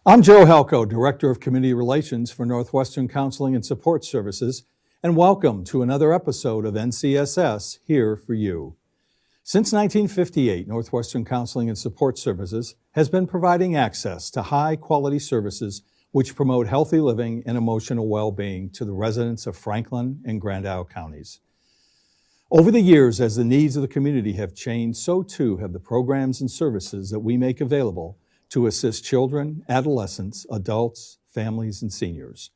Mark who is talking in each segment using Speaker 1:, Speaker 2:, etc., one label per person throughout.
Speaker 1: I'm Joe Helko, Director of Community Relations for Northwestern Counseling and Support Services, and welcome to another episode of NCSS Here for You. Since 1958, Northwestern Counseling and Support Services has been providing access to high-quality services which promote healthy living and emotional well-being to the residents of Franklin and Grand Isle counties. Over the years, as the needs of the community have changed, so too have the programs and services that we make available to assist children, adolescents, adults, families, and seniors.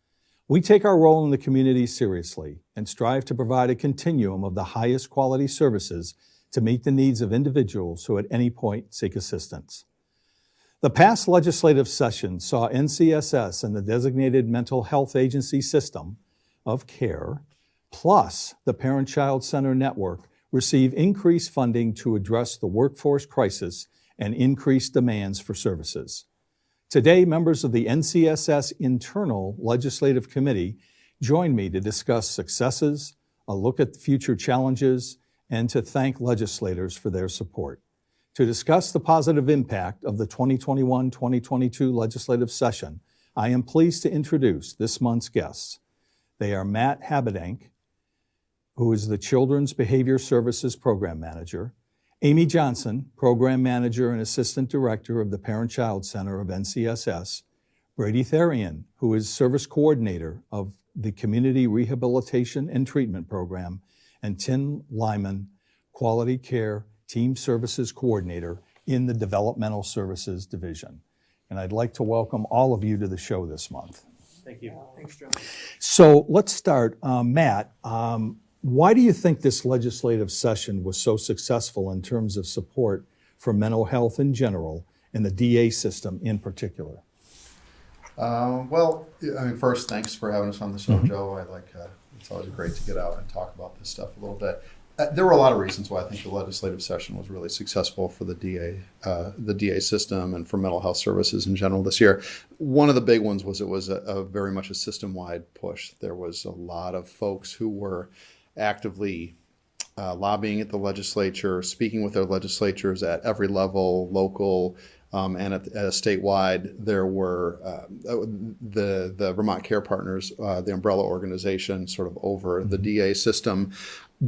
Speaker 1: We take our role in the community seriously and strive to provide a continuum of the highest quality services to meet the needs of individuals who at any point seek assistance. The past legislative session saw NCSS and the designated mental health agency system of care, plus the Parent-Child Center Network, receive increased funding to address the workforce crisis and increased demands for services. Today, members of the NCSS Internal Legislative Committee join me to discuss successes, a look at future challenges, and to thank legislators for their support. To discuss the positive impact of the 2021-2022 legislative session, I am pleased to introduce this month's guests. They are Matt Habedank, who is the Children's Behavior Services Program Manager, Amy Johnson, Program Manager and Assistant Director of the Parent-Child Center of NCSS, Brady Therian, who is Service Coordinator of the Community Rehabilitation and Treatment Program, and Tim Lyman, Quality Care Team Services Coordinator in the Developmental Services Division. And I'd like to welcome all of you to the show this month.
Speaker 2: Thank you. Thanks, Joe.
Speaker 1: So let's start. Matt, why do you think this legislative session was so successful in terms of support for mental health in general and the DA system in particular?
Speaker 3: First, thanks for having us on the show, Joe. It's always great to get out and talk about this stuff a little bit. There were a lot of reasons why I think the legislative session was really successful for the DA system and for mental health services in general this year. One of the big ones was it was a very much a system-wide push. There was a lot of folks who were actively lobbying at the legislature, speaking with their legislatures at every level, local and at statewide. There were the Vermont Care Partners, the umbrella organization, sort of over the DA system,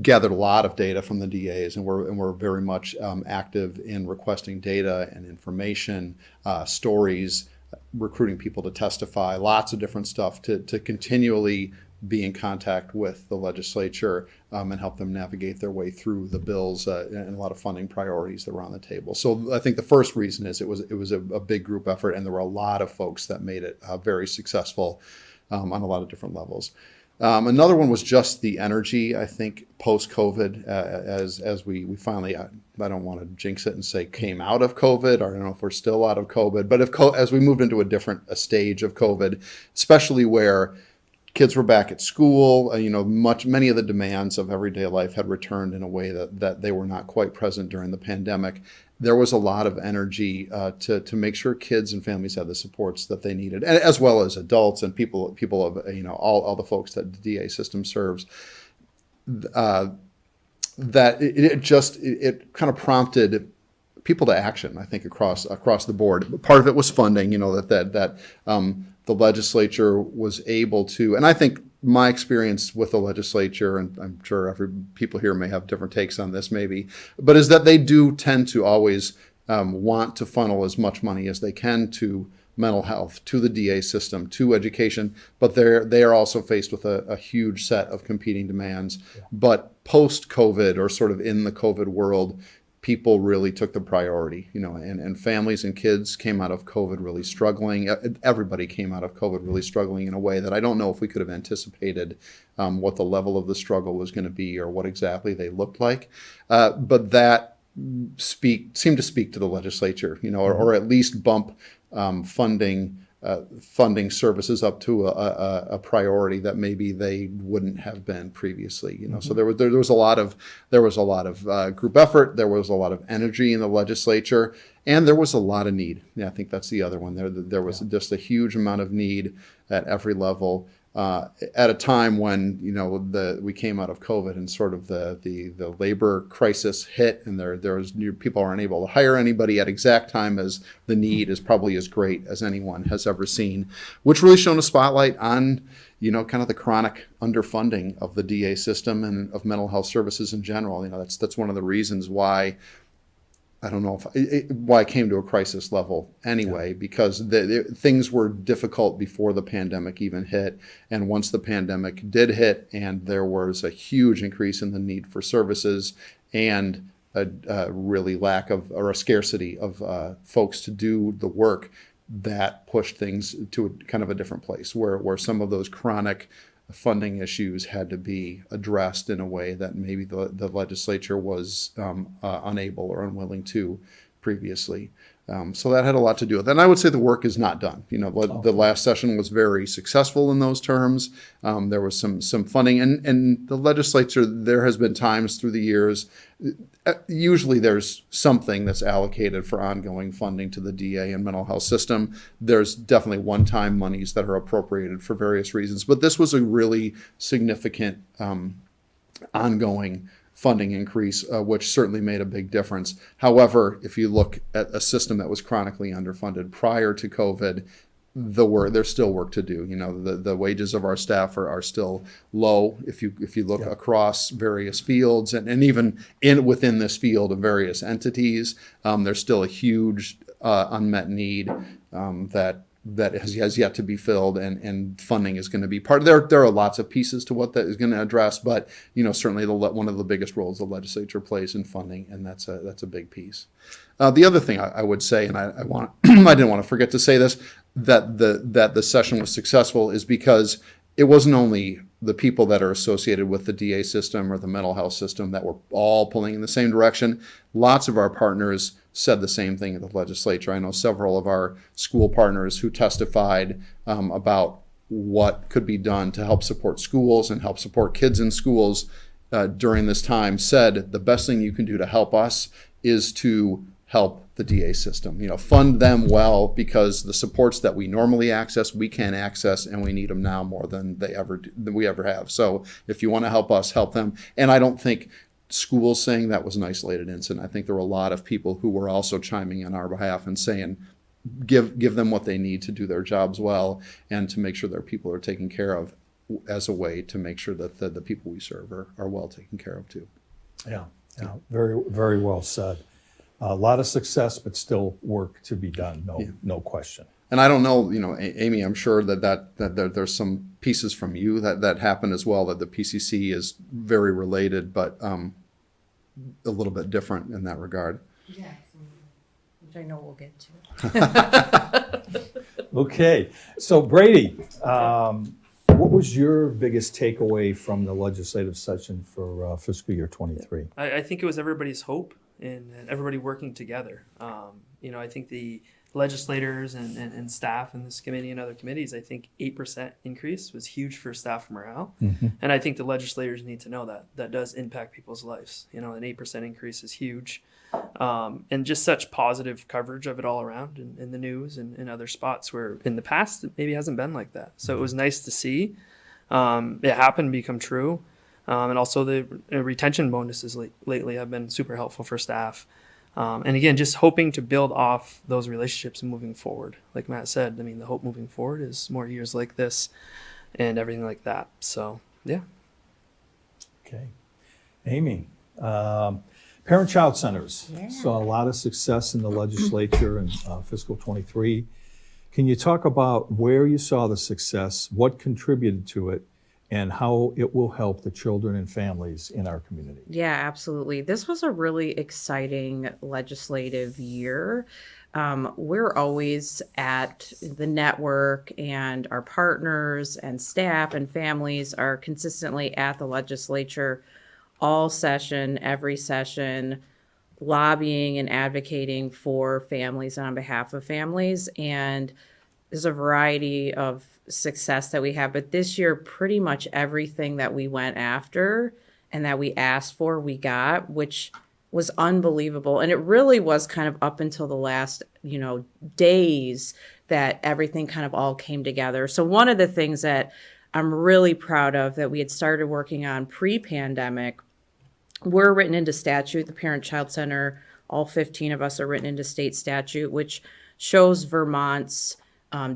Speaker 3: gathered a lot of data from the DAs, and we're very much active in requesting data and information, stories, recruiting people to testify, lots of different stuff to continually be in contact with the legislature and help them navigate their way through the bills and a lot of funding priorities that were on the table. So I think the first reason is it was a big group effort, and there were a lot of folks that made it very successful on a lot of different levels. Another one was just the energy, I think, post-COVID, as we finally, I don't want to jinx it and say came out of COVID, or I don't know if we're still out of COVID, but as we moved into a stage of COVID, especially where kids were back at school, many of the demands of everyday life had returned in a way that they were not quite present during the pandemic. There was a lot of energy to make sure kids and families had the supports that they needed, as well as adults and people of all the folks that the DA system serves. That it kind of prompted people to action, I think, across the board. Part of it was funding, that the legislature was able to, and I think my experience with the legislature, and I'm sure people here may have different takes on this maybe, but is that they do tend to always want to funnel as much money as they can to mental health, to the DA system, to education, but they are also faced with a huge set of competing demands. Yeah. But post-COVID, or sort of in the COVID world, people really took the priority, and families and kids came out of COVID really struggling. Everybody came out of COVID really struggling in a way that I don't know if we could have anticipated what the level of the struggle was going to be or what exactly they looked like. But that seemed to speak to the legislature, or at least bump funding services up to a priority that maybe they wouldn't have been previously. So there was a lot of group effort. There was a lot of energy in the legislature, and there was a lot of need. Yeah, I think that's the other one. There was just a huge amount of need at every level. at a time when we came out of COVID and sort of the labor crisis hit, and there was people aren't able to hire anybody at exact time as the need is probably as great as anyone has ever seen, which really shone a spotlight on kind of the chronic underfunding of the DA system and of mental health services in general. That's one of the reasons why. I don't know why it came to a crisis level anyway, because things were difficult before the pandemic even hit. And once the pandemic did hit and there was a huge increase in the need for services and a really lack of, or a scarcity of folks to do the work, that pushed things to a kind of a different place where some of those chronic funding issues had to be addressed in a way that maybe the legislature was unable or unwilling to previously. So that had a lot to do with it. And I would say the work is not done. The last session was very successful in those terms. There was some funding, and the legislature, there has been times through the years, usually there's something that's allocated for ongoing funding to the DA and mental health system. There's definitely one-time monies that are appropriated for various reasons, but this was a really significant ongoing funding increase, which certainly made a big difference. However, if you look at a system that was chronically underfunded prior to COVID, there's still work to do. The wages of our staff are still low. If you look across various fields and even within this field of various entities, there's still a huge unmet need that has yet to be filled, and funding is going to be part of. There are lots of pieces to what that is going to address, but certainly one of the biggest roles the legislature plays in funding, and that's a big piece. The other thing I would say, and I want I didn't want to forget to say this, that the session was successful is because it wasn't only the people that are associated with the DA system or the mental health system that were all pulling in the same direction. Lots of our partners said the same thing in the legislature. I know several of our school partners who testified about what could be done to help support schools and help support kids in schools during this time said the best thing you can do to help us is to help the DA system. Fund them well, because the supports that we normally access, we can't access, and we need them now more than we ever have. So if you want to help us, help them. And I don't think schools saying that was an isolated incident. I think there were a lot of people who were also chiming on our behalf and saying, give them what they need to do their jobs well and to make sure their people are taken care of, as a way to make sure that the people we serve are well taken care of too.
Speaker 1: Yeah, very, very well said. A lot of success, but still work to be done. No question.
Speaker 3: And I don't know, Amy, I'm sure that there's some pieces from you that happen as well, that the PCC is very related, but a little bit different in that regard.
Speaker 2: Yeah, which I know we'll get to.
Speaker 1: Okay, so Brady, what was your biggest takeaway from the legislative session for fiscal year 23?
Speaker 4: I think it was everybody's hope and everybody working together. I think the legislators and staff in this committee and other committees, I think 8% increase was huge for staff morale. Mm-hmm. And I think the legislators need to know that does impact people's lives. An 8% increase is huge. And just such positive coverage of it all around in the news and in other spots where in the past it maybe hasn't been like that. So it was nice to see it happen, become true. And also the retention bonuses lately have been super helpful for staff. And again, just hoping to build off those relationships and moving forward. Like Matt said, the hope moving forward is more years like this and everything like that. So, yeah.
Speaker 1: Okay. Amy, parent-child centers saw a lot of success in the legislature in fiscal 23. Can you talk about where you saw the success, what contributed to it, and how it will help the children and families in our community?
Speaker 2: Yeah, absolutely. This was a really exciting legislative year. We're always at the network, and our partners and staff and families are consistently at the legislature all session, every session, lobbying and advocating for families and on behalf of families. And there's a variety of success that we have, but this year pretty much everything that we went after and that we asked for, we got, which was unbelievable. And it really was kind of up until the last, days that everything kind of all came together. So one of the things that I'm really proud of that we had started working on pre-pandemic. We're written into statute, the Parent-Child Center, all 15 of us are written into state statute, which shows Vermont's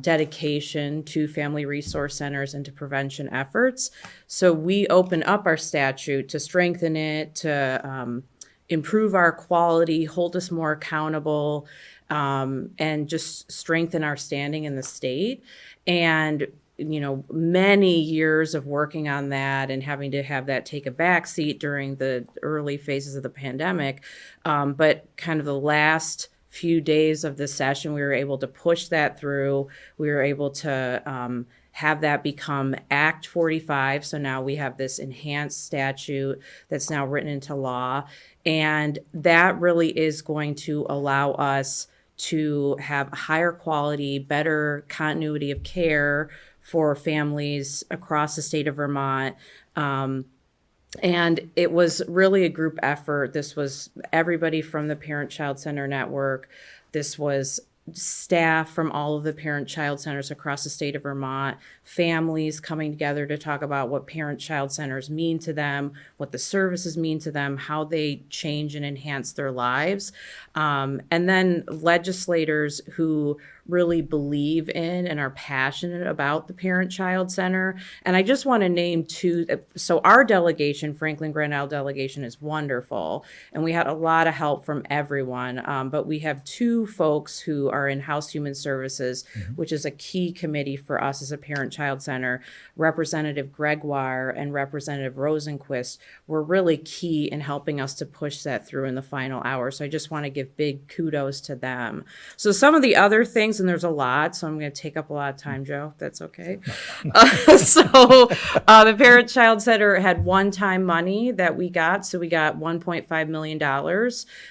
Speaker 2: dedication to family resource centers and to prevention efforts. So we open up our statute to strengthen it, to improve our quality, hold us more accountable, and just strengthen our standing in the state. And many years of working on that and having to have that take a back seat during the early phases of the pandemic. But kind of the last few days of the session, we were able to push that through. We were able to have that become Act 45. So now we have this enhanced statute that's now written into law. And that really is going to allow us to have higher quality, better continuity of care for families across the state of Vermont. And it was really a group effort. This was everybody from the Parent-Child Center Network. This was staff from all of the Parent-Child Centers across the state of Vermont, families coming together to talk about what Parent-Child Centers mean to them, what the services mean to them, how they change and enhance their lives. And then legislators who really believe in and are passionate about the Parent-Child Center. And I just want to name two. So our delegation, Franklin Grand Isle delegation, is wonderful. And we had a lot of help from everyone. But we have two folks who are in House Human Services, which is a key committee for us as a Parent-Child Center. Representative Gregoire and Representative Rosenquist were really key in helping us to push that through in the final hour. So I just want to give big kudos to them. So some of the other things, and there's a lot, so I'm going to take up a lot of time, Joe, if that's okay. The Parent-Child Center had one-time money that we got. So we got $1.5 million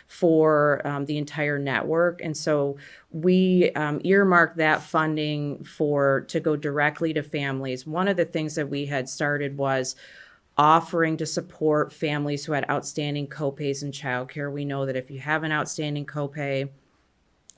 Speaker 2: for the entire network. And so we earmarked that funding to go directly to families. One of the things that we had started was offering to support families who had outstanding copays in childcare. We know that if you have an outstanding copay,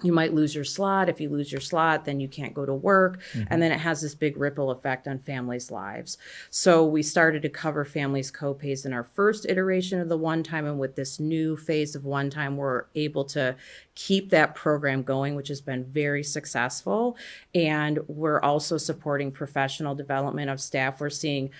Speaker 2: you might lose your slot. If you lose your slot, then you can't go to work. And then it has this big ripple effect on families' lives. So we started to cover families' copays in our first iteration of the one-time. And with this new phase of one-time, we're able to keep that program going, which has been very successful. And we're also supporting professional development of staff. We're seeing,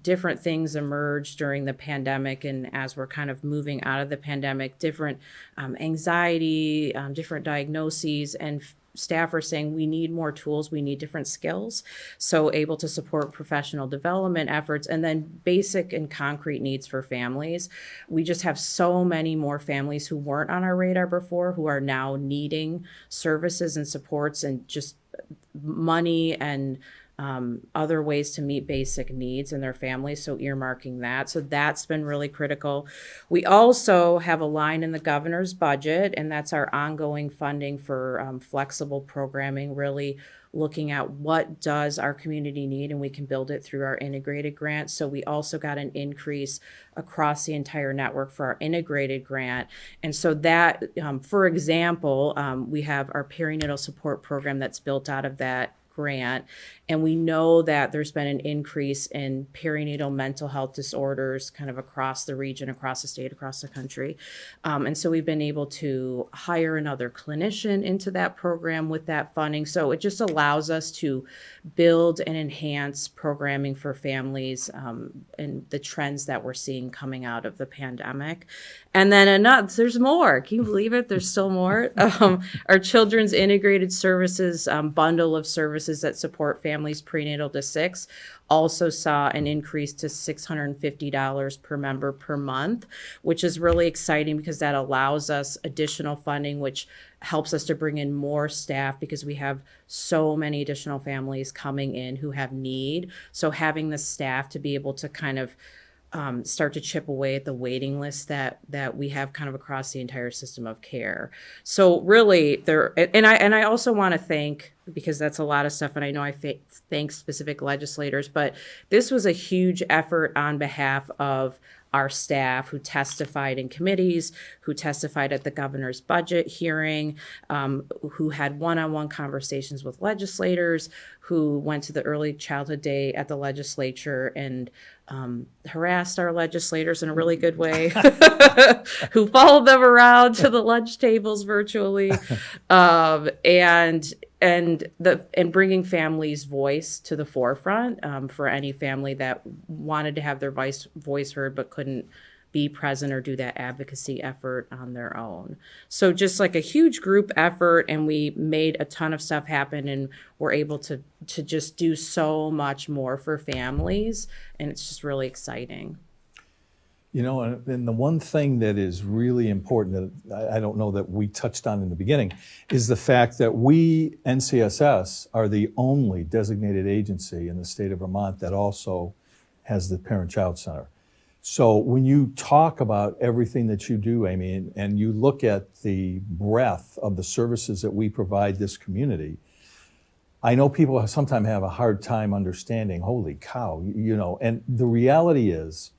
Speaker 2: different things emerge during the pandemic. And as we're kind of moving out of the pandemic, different anxiety, different diagnoses, and staff are saying we need more tools, we need different skills. So able to support professional development efforts, and then basic and concrete needs for families. We just have so many more families who weren't on our radar before who are now needing services and supports and just money and other ways to meet basic needs in their families, so earmarking that. So that's been really critical. We also have a line in the governor's budget, and that's our ongoing funding for flexible programming, really looking at what does our community need, and we can build it through our integrated grant. So we also got an increase across the entire network for our integrated grant. And so that, for example, we have our perinatal support program that's built out of that grant. And we know that there's been an increase in perinatal mental health disorders kind of across the region, across the state, across the country. And so we've been able to hire another clinician into that program with that funding. So it just allows us to build and enhance programming for families and the trends that we're seeing coming out of the pandemic. And then there's more. Can you believe it? There's still more. Our Children's Integrated Services bundle of services that support families prenatal to 6 also saw an increase to $650 per member per month, which is really exciting because that allows us additional funding, which helps us to bring in more staff because we have so many additional families coming in who have need. So having the staff to be able to kind of start to chip away at the waiting list that we have kind of across the entire system of care. So really I also want to thank, because that's a lot of stuff, and I know I thank specific legislators, but this was a huge effort on behalf of our staff who testified in committees, who testified at the governor's budget hearing, who had one-on-one conversations with legislators, who went to the early childhood day at the legislature and harassed our legislators in a really good way, who followed them around to the lunch tables virtually, and bringing families' voice to the forefront for any family that wanted to have their voice heard but couldn't be present or do that advocacy effort on their own. So just like a huge group effort, and we made a ton of stuff happen, and we're able to just do so much more for families, and it's just really exciting.
Speaker 1: You know, and the one thing that is really important that I don't know that we touched on in the beginning is the fact that we, NCSS, are the only designated agency in the state of Vermont that also has the Parent-Child Center. So when you talk about everything that you do, Amy, and you look at the breadth of the services that we provide this community, I know people sometimes have a hard time understanding, holy cow, you know, and the reality is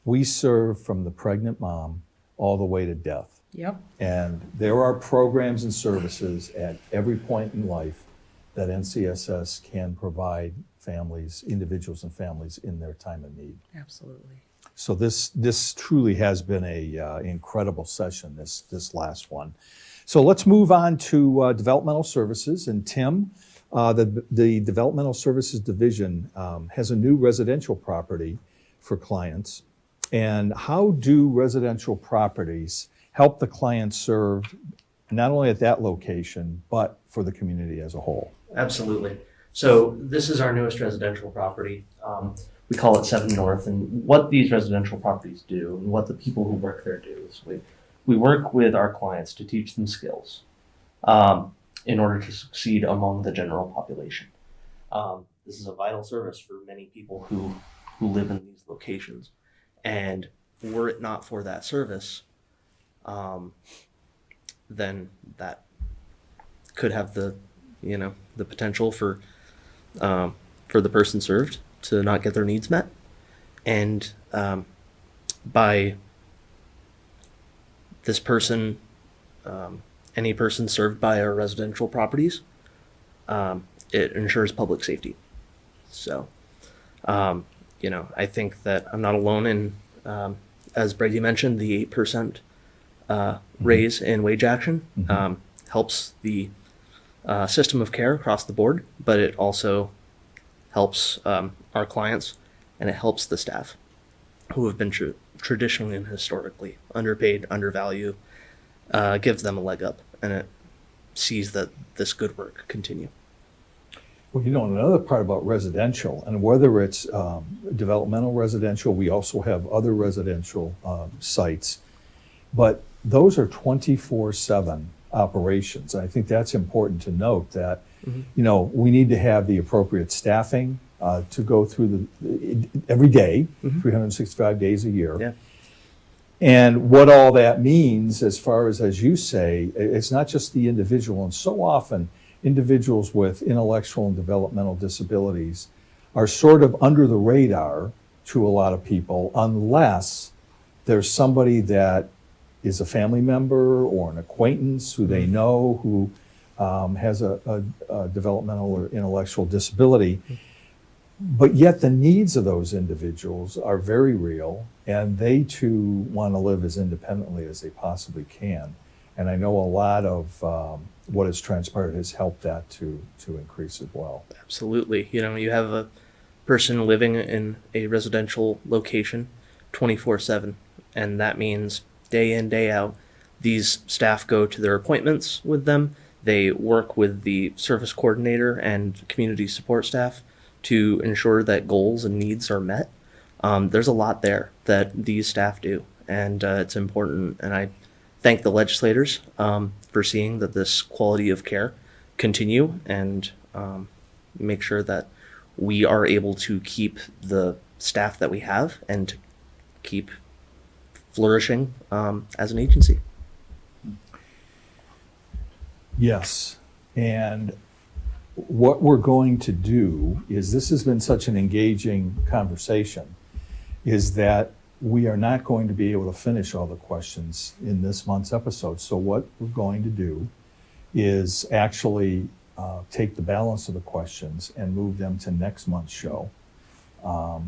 Speaker 1: we serve from the pregnant mom all the way to death.
Speaker 2: Yep.
Speaker 1: And there are programs and services at every point in life that NCSS can provide families, individuals and families in their time of need.
Speaker 2: Absolutely.
Speaker 1: So this truly has been a incredible session, this last one. So let's move on to developmental services. And Tim, the Developmental Services Division has a new residential property for clients. And how do residential properties help the clients serve not only at that location, but for the community as a whole?
Speaker 5: Absolutely. So this is our newest residential property. We call it 7 North, and what these residential properties do and what the people who work there do is we work with our clients to teach them skills in order to succeed among the general population. This is a vital service for many people who live in these locations. And were it not for that service, then that could have the potential for the person served to not get their needs met, and by this person, any person served by our residential properties, it ensures public safety. So, I think that I'm not alone in, as Brady mentioned, the 8% raise in wage action helps the system of care across the board, but it also helps our clients, and it helps the staff who have been traditionally and historically underpaid, undervalued, gives them a leg up, and it sees that this good work continue.
Speaker 1: Well, another part about residential, and whether it's developmental residential, we also have other residential sites, but those are 24/7 operations. I think that's important to note that, we need to have the appropriate staffing to go through every day, 365 days a year.
Speaker 5: Yeah.
Speaker 1: And what all that means, as far as you say, it's not just the individual, and so often individuals with intellectual and developmental disabilities are sort of under the radar to a lot of people unless there's somebody that is a family member or an acquaintance who they know who has a developmental or intellectual disability. But yet the needs of those individuals are very real, and they too want to live as independently as they possibly can. And I know a lot of what has transpired has helped that to increase as well.
Speaker 5: Absolutely. You have a person living in a residential location 24/7, and that means day in, day out, these staff go to their appointments with them. They work with the service coordinator and community support staff to ensure that goals and needs are met. There's a lot there that these staff do, and it's important. And I thank the legislators for seeing that this quality of care continue, and make sure that we are able to keep the staff that we have and keep flourishing as an agency.
Speaker 1: Yes, and what we're going to do is, this has been such an engaging conversation, is that we are not going to be able to finish all the questions in this month's episode. So what we're going to do is actually take the balance of the questions and move them to next month's show,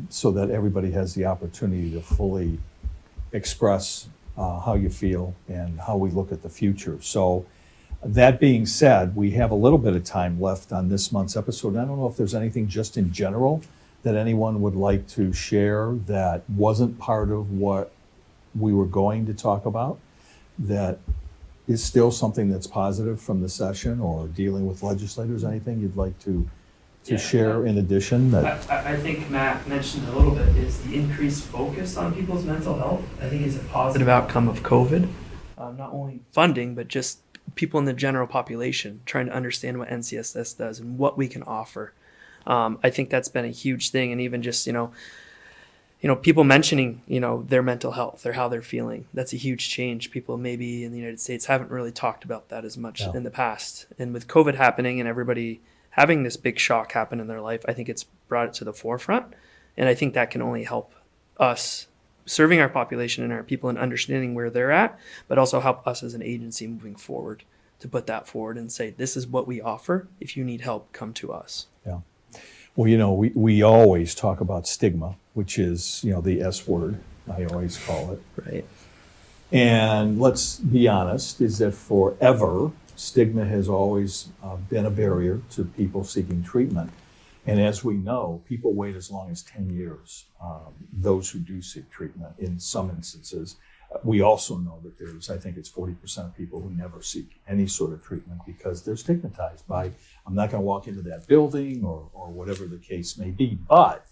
Speaker 1: so that everybody has the opportunity to fully express how you feel and how we look at the future. So that being said, we have a little bit of time left on this month's episode. I don't know if there's anything just in general that anyone would like to share that wasn't part of what we were going to talk about, that is still something that's positive from the session, or dealing with legislators. Anything you'd like to share in addition? That
Speaker 4: I think Matt mentioned a little bit is the increased focus on people's mental health. I think is a positive outcome of COVID. Not only funding, but just people in the general population trying to understand what NCSS does and what we can offer. I think that's been a huge thing, and even just people mentioning their mental health or how they're feeling. That's a huge change. People maybe in the United States haven't really talked about that as much in the past, and with COVID happening and everybody having this big shock happen in their life, I think it's brought it to the forefront. And I think that can only help us serving our population and our people and understanding where they're at, but also help us as an agency moving forward to put that forward and say, this is what we offer. If you need help, come to us.
Speaker 1: Yeah. Well, we always talk about stigma, which is, the S word, I always call it.
Speaker 5: Right.
Speaker 1: And let's be honest, is that forever, stigma has always been a barrier to people seeking treatment. And as we know, people wait as long as 10 years, those who do seek treatment in some instances. We also know that I think it's 40% of people who never seek any sort of treatment because they're stigmatized by, I'm not going to walk into that building or whatever the case may be. But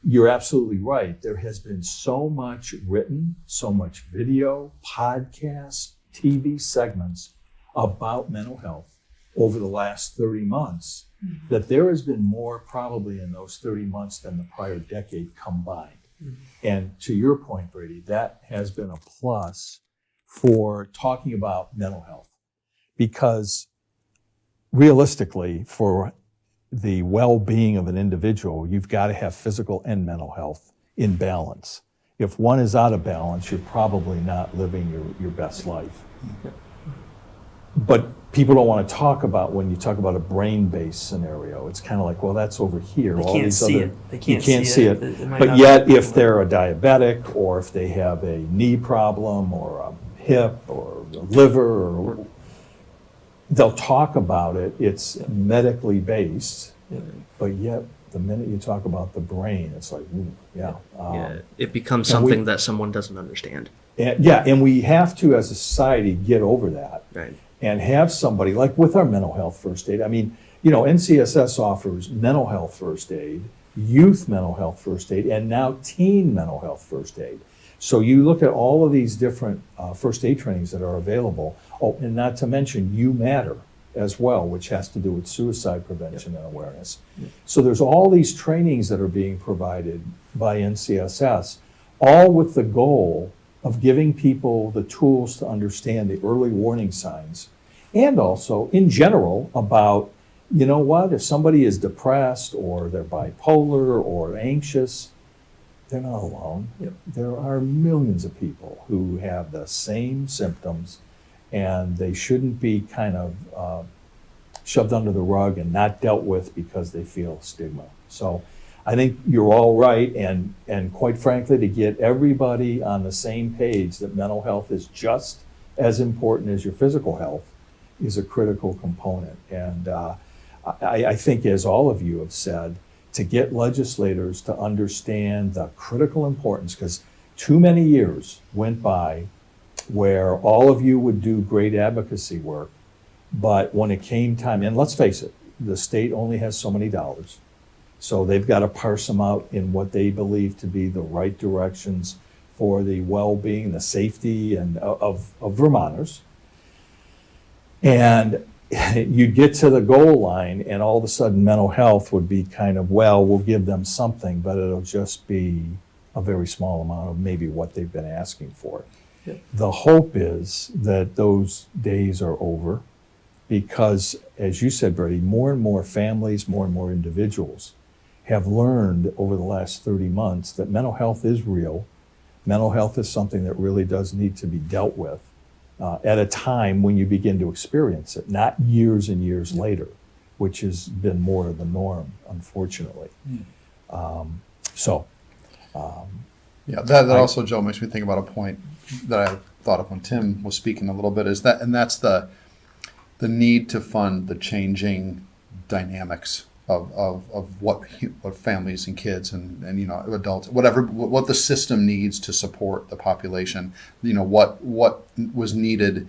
Speaker 1: you're absolutely right. There has been so much written, so much video, podcasts, TV segments about mental health over the last 30 months, that there has been more probably in those 30 months than the prior decade combined. And to your point, Brady, that has been a plus for talking about mental health, because realistically, for the well-being of an individual, you've got to have physical and mental health in balance. If one is out of balance, you're probably not living your best life. But people don't want to talk about, when you talk about a brain-based scenario, it's kind of like, well, that's over here.
Speaker 4: They
Speaker 1: All
Speaker 4: can't
Speaker 1: these
Speaker 4: see
Speaker 1: other,
Speaker 4: it. They can't
Speaker 1: you can't see it.
Speaker 4: It might
Speaker 1: But
Speaker 4: not
Speaker 1: yet,
Speaker 4: be-
Speaker 1: if they're a diabetic, or if they have a knee problem, or a hip, or a liver, or they'll talk about it. It's medically based, but yet the minute you talk about the brain, it's like, ooh, yeah.
Speaker 5: It becomes
Speaker 1: and we-
Speaker 5: something that someone doesn't understand.
Speaker 1: And we have to, as a society, get over that.
Speaker 5: Right.
Speaker 1: And have somebody, like with our mental health first aid. I mean, NCSS offers mental health first aid, youth mental health first aid, and now teen mental health first aid. So you look at all of these different first aid trainings that are available. Oh, and not to mention You Matter as well, which has to do with suicide prevention and awareness. So there's all these trainings that are being provided by NCSS, all with the goal of giving people the tools to understand the early warning signs, and also in general about, if somebody is depressed or they're bipolar or anxious, they're not alone.
Speaker 4: Yep.
Speaker 1: There are millions of people who have the same symptoms, and they shouldn't be kind of shoved under the rug and not dealt with because they feel stigma. So I think you're all right, and quite frankly, to get everybody on the same page that mental health is just as important as your physical health is a critical component. And I think, as all of you have said, to get legislators to understand the critical importance, because too many years went by where all of you would do great advocacy work, but when it came time, and let's face it, the state only has so many dollars. So they've got to parse them out in what they believe to be the right directions for the well-being, the safety of Vermonters. And you'd get to the goal line, and all of a sudden mental health would be kind of, well, we'll give them something, but it'll just be a very small amount of maybe what they've been asking for.
Speaker 4: Yep.
Speaker 1: The hope is that those days are over, because, as you said, Brady, more and more families, more and more individuals have learned over the last 30 months that mental health is real, mental health is something that really does need to be dealt with at a time when you begin to experience it, not years and years later, which has been more of the norm, unfortunately.
Speaker 3: Yeah, that also, Joe, makes me think about a point that I thought of when Tim was speaking a little bit, is that, and that's the need to fund the changing dynamics of what families and kids and adults, whatever, what the system needs to support the population. What was needed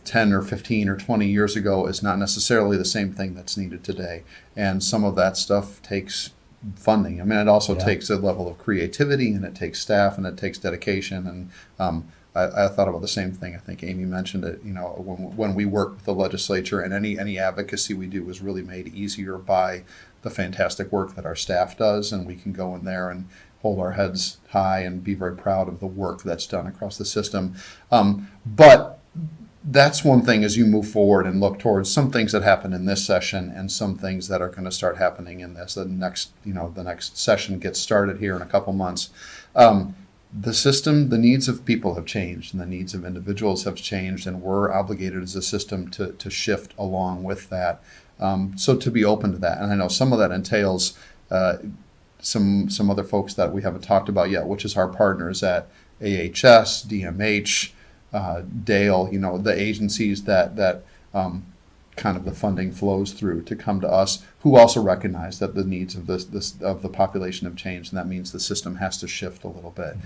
Speaker 3: 10 or 15 or 20 years ago is not necessarily the same thing that's needed today. And some of that stuff takes funding. I mean, it also takes a level of creativity, and it takes staff, and it takes dedication. And I thought about the same thing. I think Amy mentioned it. When we work with the legislature, and any advocacy we do is really made easier by the fantastic work that our staff does, and we can go in there and hold our heads high and be very proud of the work that's done across the system. But that's one thing as you move forward and look towards some things that happen in this session and some things that are going to start happening in the next session gets started here in a couple months. The system, the needs of people have changed, and the needs of individuals have changed, and we're obligated as a system to shift along with that. So to be open to that, and I know some of that entails some other folks that we haven't talked about yet, which is our partners at AHS, DMH, Dale, the agencies that kind of the funding flows through to come to us, who also recognize that the needs of of the population have changed, and that means the system has to shift a little bit.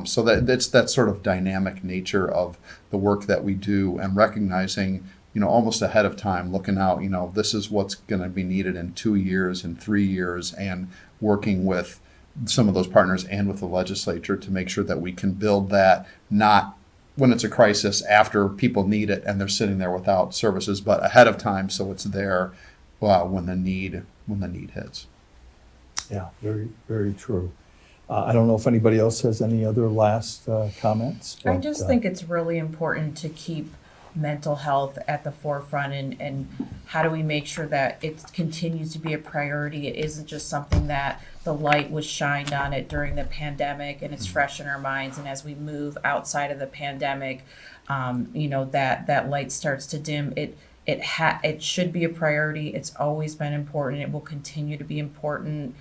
Speaker 3: So that's that sort of dynamic nature of the work that we do, and recognizing, almost ahead of time, looking out, this is what's going to be needed in 2 years and 3 years, and working with some of those partners and with the legislature to make sure that we can build that, not when it's a crisis after people need it and they're sitting there without services, but ahead of time, so it's there when the need hits.
Speaker 1: Yeah, very, very true. I don't know if anybody else has any other last comments.
Speaker 2: I
Speaker 1: but,
Speaker 2: just think it's really important to keep mental health at the forefront, and how do we make sure that it continues to be a priority? It isn't just something that the light was shined on it during the pandemic and it's fresh in our minds, and as we move outside of the pandemic, that light starts to dim. It should be a priority. It's always been important. It will continue to be important.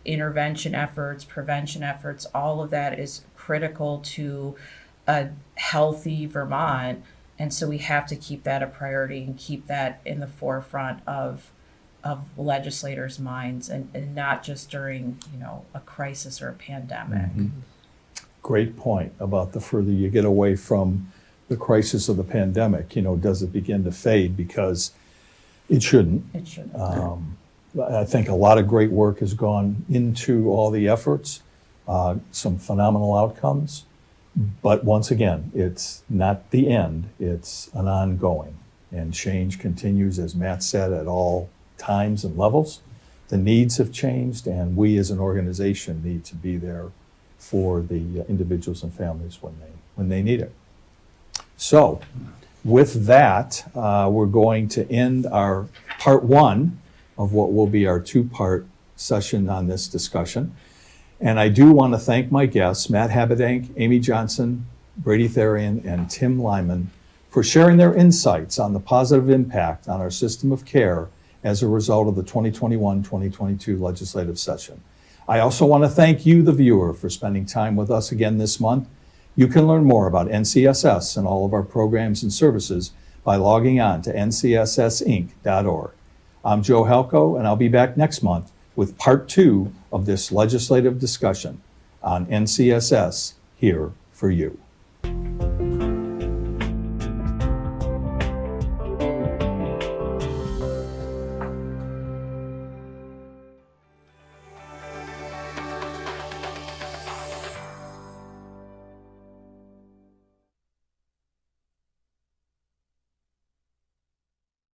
Speaker 2: Intervention efforts, prevention efforts, all of that is critical to a healthy Vermont. And so we have to keep that a priority and keep that in the forefront of legislators' minds, and not just during, a crisis or a pandemic.
Speaker 1: Great point about the further you get away from the crisis of the pandemic, does it begin to fade? Because it shouldn't.
Speaker 2: It should.
Speaker 1: I think a lot of great work has gone into all the efforts, some phenomenal outcomes. But once again, it's not the end, it's an ongoing. And change continues, as Matt said, at all times and levels. The needs have changed, and we as an organization need to be there for the individuals and families when they need it. So with that, we're going to end our part one of what will be our two-part session on this discussion. And I do want to thank my guests, Matt Habedank, Amy Johnson, Brady Therian, and Tim Lyman, for sharing their insights on the positive impact on our system of care as a result of the 2021-2022 legislative session. I also want to thank you, the viewer, for spending time with us again this month. You can learn more about NCSS and all of our programs and services by logging on to ncssinc.org. I'm Joe Halco, and I'll be back next month with part two of this legislative discussion on NCSS here for you.